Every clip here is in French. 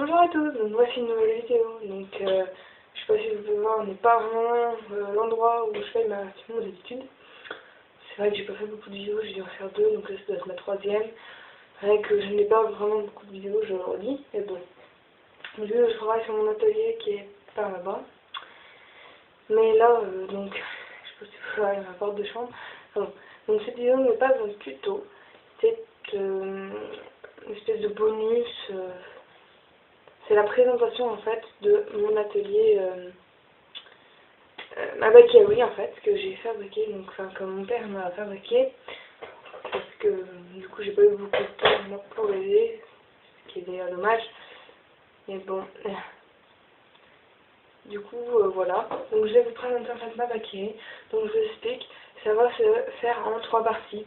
Bonjour à tous, donc voici une nouvelle vidéo. Donc je sais pas si vous pouvez voir, on n'est pas vraiment l'endroit où je fais mon études. C'est vrai que j'ai pas fait beaucoup de vidéos, j'ai dû en faire deux, donc là ça doit être ma troisième. C'est vrai que je n'ai pas vraiment beaucoup de vidéos, je le redis, mais bon. Donc je travaille sur mon atelier qui est par là-bas. Mais là, donc, je sais pas si vous voyez ma porte de chambre. Enfin, donc cette vidéo n'est pas un tuto, c'est une espèce de bonus. C'est la présentation en fait de mon atelier ma bakery en fait que j'ai fabriqué, donc enfin comme mon père m'a fabriqué, parce que du coup j'ai pas eu beaucoup de temps moi pour l'aider, ce qui est d'ailleurs dommage, mais bon, du coup voilà, donc je vais vous présenter en fait ma bakery. Donc je vous explique, ça va se faire en 3 parties.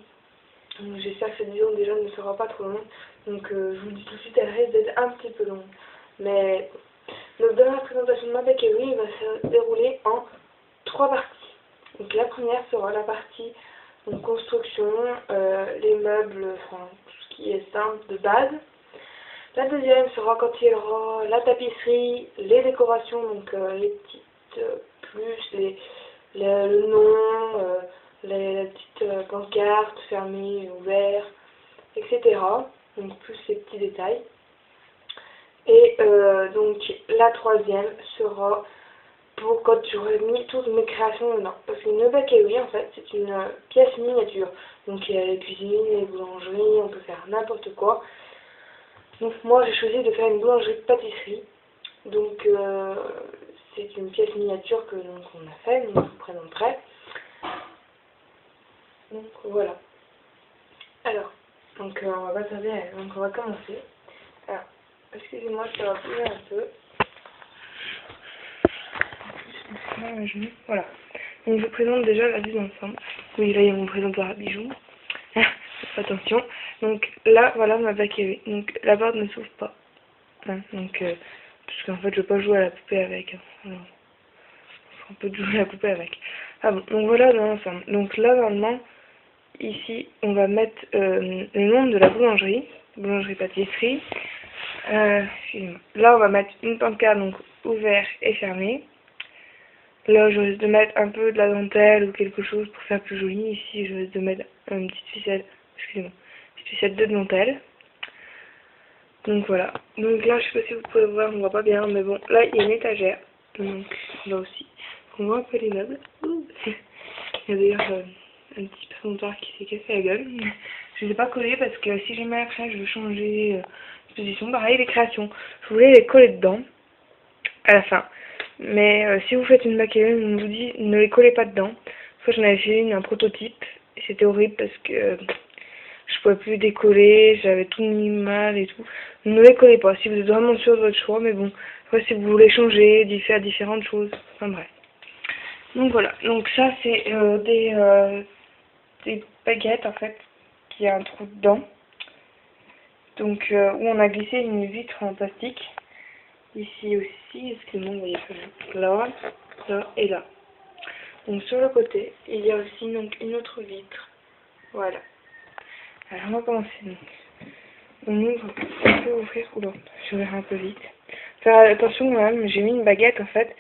J'espère que cette vidéo déjà ne sera pas trop longue, donc je vous le dis tout de suite, elle risque d'être un petit peu longue, mais donc dans la présentation de ma bakery, il va se dérouler en 3 parties. Donc la première sera la partie donc, construction, les meubles, enfin tout ce qui est simple de base. La deuxième sera quand il y aura la tapisserie, les décorations, donc les petites plus, le nom, les petites pancartes fermées, ouvertes, etc. Donc plus les petits détails. Et donc la troisième sera pour quand j'aurai mis toutes mes créations dedans. Parce qu'une bakery en fait c'est une pièce miniature. Donc il y a les cuisines, les boulangeries, on peut faire n'importe quoi. Donc moi j'ai choisi de faire une boulangerie de pâtisserie. Donc c'est une pièce miniature que donc, on a fait, donc je vous présenterai. Donc voilà. Alors, donc on va pas tarder, donc on va commencer. Alors, excusez-moi, ça va bouger un peu. Voilà. Donc je vous présente déjà la vue d'ensemble. Oui, là il y a mon présentoir à bijoux. Attention. Donc là, voilà ma bakery. Donc la porte ne s'ouvre pas. Hein, donc, parce qu'en fait je veux pas jouer à la poupée avec. Hein. Alors, on peut jouer à la poupée avec. Ah bon, donc voilà dans l'ensemble. Donc là normalement, ici on va mettre le nom de la boulangerie. Boulangerie-pâtisserie. Excusez-moi. Là on va mettre une pancarte donc ouvert et fermé. Là, je risque de mettre un peu de la dentelle ou quelque chose pour faire plus joli. Ici, je risque de mettre une petite ficelle, excusez-moi, une petite ficelle de dentelle. Donc voilà. Donc là, je sais pas si vous pouvez voir, on voit pas bien, mais bon, là, il y a une étagère. Donc là aussi, on voit un peu les meubles. Il y a d'ailleurs un petit présentoir qui s'est cassé la gueule. Je ne les ai pas collés parce que si jamais après, je veux changer de position, pareil, les créations. Je voulais les coller dedans à la fin. Mais si vous faites une bakery, on vous dit ne les collez pas dedans. Soit j'en avais fait un prototype, et c'était horrible parce que je pouvais plus décoller, j'avais tout mis mal et tout. Ne les collez pas si vous êtes vraiment sûr de votre choix, mais bon, après si vous voulez changer, faire différentes choses, enfin bref. Donc voilà, donc ça c'est des baguettes en fait, qui a un trou dedans. Donc où on a glissé une vitre en plastique. Ici aussi, excusez-moi, vous voyez pas là, là et là. Donc sur le côté, il y a aussi donc une autre vitre. Voilà. Alors on va commencer. Donc. On ouvre, on peut ouvrir, oula, je vais un peu vite. Faire attention quand même, j'ai mis une baguette en fait,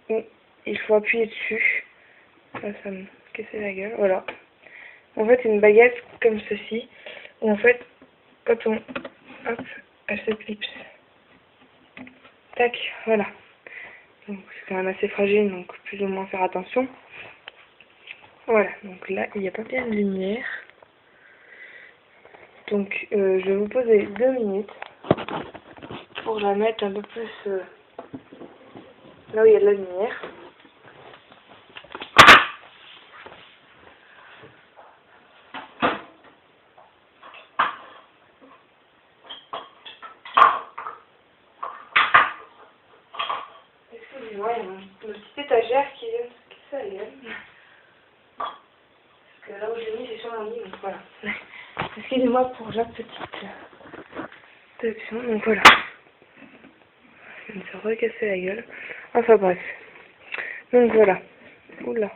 où il faut appuyer dessus. Là, ça me cassait la gueule, voilà. En fait, c'est une baguette comme ceci, où en fait, quand on, hop, elle se clipse. Tac, voilà. Donc c'est quand même assez fragile, donc plus ou moins faire attention. Voilà, donc là il n'y a pas bien de lumière. Donc je vais vous poser 2 minutes pour la mettre un peu plus là où il y a de la lumière. Excusez-moi, il y a une petite étagère qui vient de se casser la gueule. Parce que là où je l'ai mis, c'est sur mon lit, donc voilà. Excusez-moi pour la petite action, donc voilà. Je me suis recassé la gueule. Enfin bref. Donc voilà. Oula.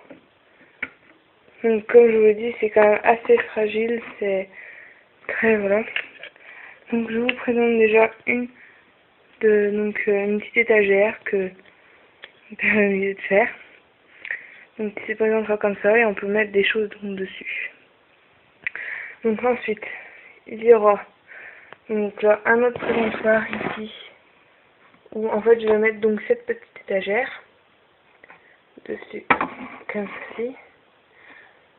Donc comme je vous l'ai dit, c'est quand même assez fragile, c'est très voilà. Donc je vous présente déjà une une petite étagère que permet de faire. Donc qui se présentera comme ça et on peut mettre des choses dessus. Donc ensuite, il y aura donc là un autre présentoir ici où en fait je vais mettre donc cette petite étagère dessus comme ceci.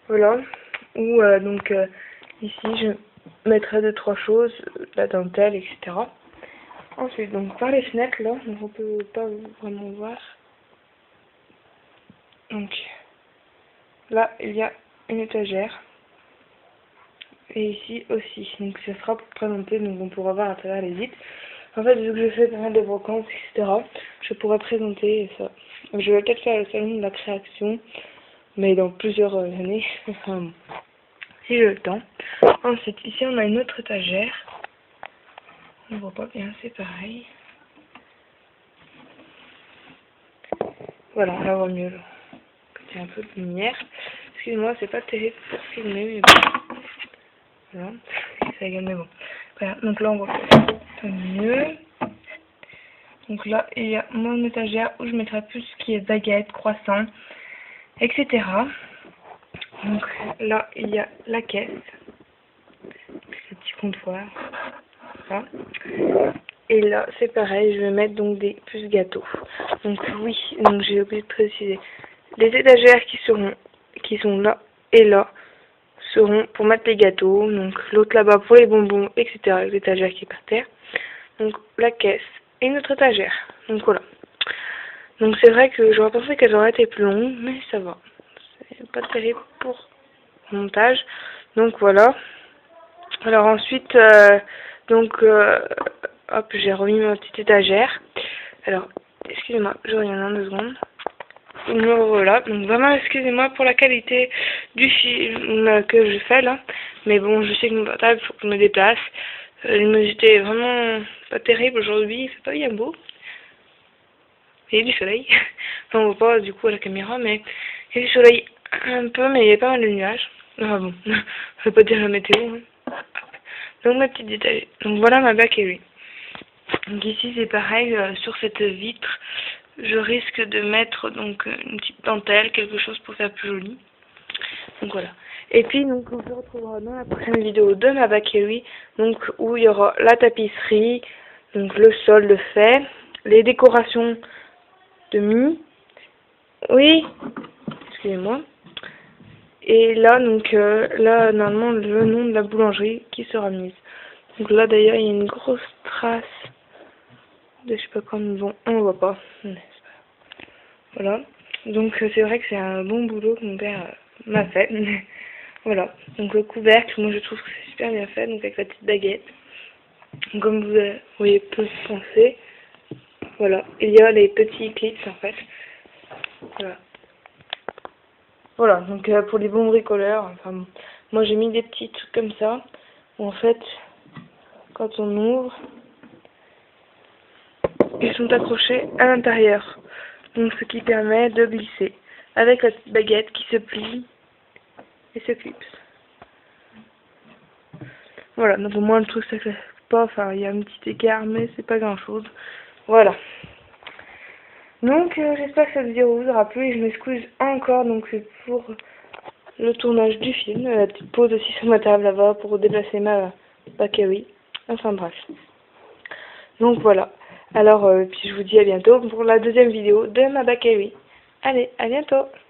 Voilà. Où ici je mettrai 2-3 choses, la dentelle, etc. Ensuite donc par les fenêtres là, donc on peut pas vraiment voir. Donc là il y a une étagère. Et ici aussi, donc ce sera pour présenter, donc on pourra voir à travers les vitres. En fait, vu que je fais pas mal de brocantes, etc., je pourrais présenter ça. Je vais peut-être faire le salon de la création, mais dans plusieurs années, enfin, si j'ai le temps. Ensuite, ici on a une autre étagère. On voit pas bien, c'est pareil. Voilà, on la voit mieux là. Il y a un peu de lumière. Excuse-moi, c'est pas terrible pour filmer, mais bon. Voilà, ça égale, mais bon. Voilà, donc là on voit un peu mieux. Donc là il y a mon étagère où je mettrai plus ce qui est baguette, croissant, etc. Donc là il y a la caisse, ce petit comptoir. Voilà. Et là c'est pareil, je vais mettre donc des puces gâteaux. Donc oui, donc j'ai oublié de préciser. Les étagères qui sont là et là seront pour mettre les gâteaux, donc l'autre là-bas pour les bonbons, etc. L'étagère qui est par terre. Donc la caisse et une autre étagère. Donc voilà. Donc c'est vrai que j'aurais pensé qu'elle aurait été plus longue, mais ça va. C'est pas terrible pour le montage. Donc voilà. Alors ensuite, hop, j'ai remis ma petite étagère. Alors, excusez-moi, je reviens dans 2 secondes. Me revoilà. Donc vraiment excusez-moi pour la qualité du film que je fais là. Mais bon, je sais que mon portable, il faut que je me déplace. J'étais vraiment pas terrible aujourd'hui, il fait pas bien beau. Il y a du soleil. Enfin, on voit pas du coup à la caméra, mais il y a du soleil un peu, mais il y a pas mal de nuages. Ah bon, je vais pas dire la météo. Hein. Donc ma petite détail. Donc voilà ma bakery. Donc ici c'est pareil, sur cette vitre, je risque de mettre donc une petite dentelle, quelque chose pour faire plus joli. Donc voilà. Et puis donc on se retrouvera dans la prochaine vidéo de ma bakery, donc où il y aura la tapisserie, donc le sol de fait, les décorations de mi. Oui, excusez-moi. Et là donc là normalement le nom de la boulangerie qui sera mise. Donc là d'ailleurs il y a une grosse trace de je sais pas quand, bon on voit pas. Voilà. Donc c'est vrai que c'est un bon boulot que mon père m'a fait. Voilà. Donc le couvercle, moi je trouve que c'est super bien fait, donc avec la petite baguette. Comme vous voyez peu penser. Voilà. Il y a les petits clips en fait. Voilà. Voilà, donc pour les bons bricoleurs, enfin moi j'ai mis des petits trucs comme ça, où en fait, quand on ouvre, ils sont accrochés à l'intérieur. Donc ce qui permet de glisser avec la petite baguette qui se plie et se clipse. Voilà, donc au moins le truc ça claque pas, enfin il y a un petit écart mais c'est pas grand chose. Voilà. Donc j'espère que cette vidéo vous aura plu et je m'excuse encore donc pour le tournage du film, la petite pause aussi sur ma table là-bas pour déplacer ma bakery. Enfin bref. Donc voilà. Alors puis je vous dis à bientôt pour la deuxième vidéo de ma bakery. Allez, à bientôt.